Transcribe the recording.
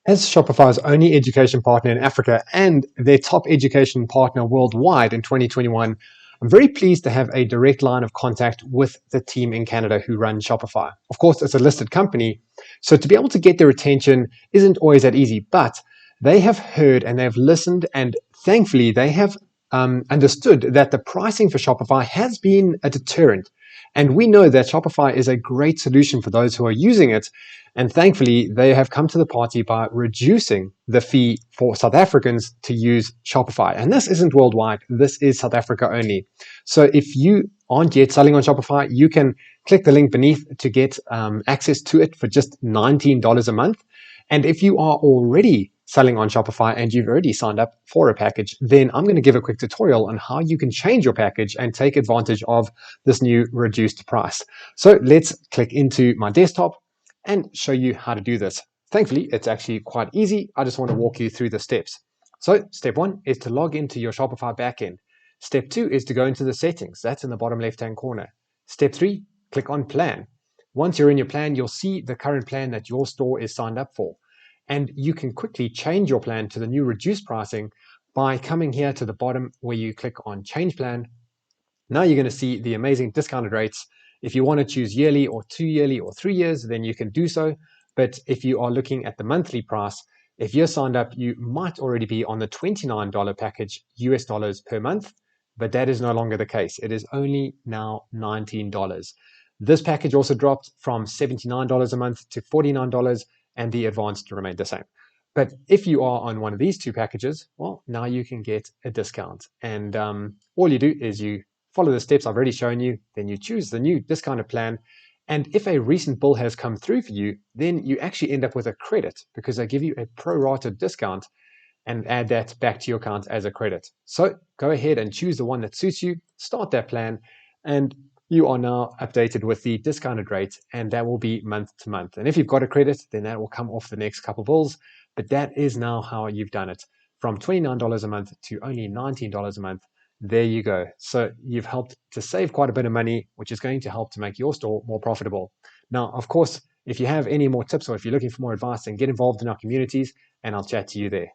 As Shopify's only education partner in Africa and their top education partner worldwide in 2021, I'm very pleased to have a direct line of contact with the team in Canada who run Shopify. Of course, it's a listed company, so to be able to get their attention isn't always that easy, but they have heard and they've listened, and thankfully, they have understood that the pricing for Shopify has been a deterrent. And we know that Shopify is a great solution for those who are using it. And thankfully, they have come to the party by reducing the fee for South Africans to use Shopify. And this isn't worldwide, this is South Africa only. So if you aren't yet selling on Shopify, you can click the link beneath to get access to it for just $19 a month. And if you are already selling on Shopify and you've already signed up for a package, then I'm going to give a quick tutorial on how you can change your package and take advantage of this new reduced price. So let's click into my desktop and show you how to do this. Thankfully, it's actually quite easy. I just want to walk you through the steps. So step 1 is to log into your Shopify backend. Step 2 is to go into the settings. That's in the bottom left-hand corner. Step 3, click on plan. Once you're in your plan, you'll see the current plan that your store is signed up for. And you can quickly change your plan to the new reduced pricing by coming here to the bottom where you click on change plan. Now you're going to see the amazing discounted rates. If you want to choose yearly or 2 yearly or 3 years, then you can do so. But if you are looking at the monthly price, if you're signed up, you might already be on the $29 package US dollars per month, but that is no longer the case. It is only now $19. This package also dropped from $79 a month to $49, and the advanced remained the same. But if you are on one of these two packages, well, now you can get a discount. And all you do is you follow the steps I've already shown you, then you choose the new discounted plan. And if a recent bill has come through for you, then you actually end up with a credit because they give you a prorated discount and add that back to your account as a credit. So go ahead and choose the one that suits you, start that plan, and you are now updated with the discounted rate, and that will be month to month. And if you've got a credit, then that will come off the next couple bills. But that is now how you've done it. From $29 a month to only $19 a month. There you go. So you've helped to save quite a bit of money, which is going to help to make your store more profitable. Now, of course, if you have any more tips or if you're looking for more advice, then get involved in our communities and I'll chat to you there.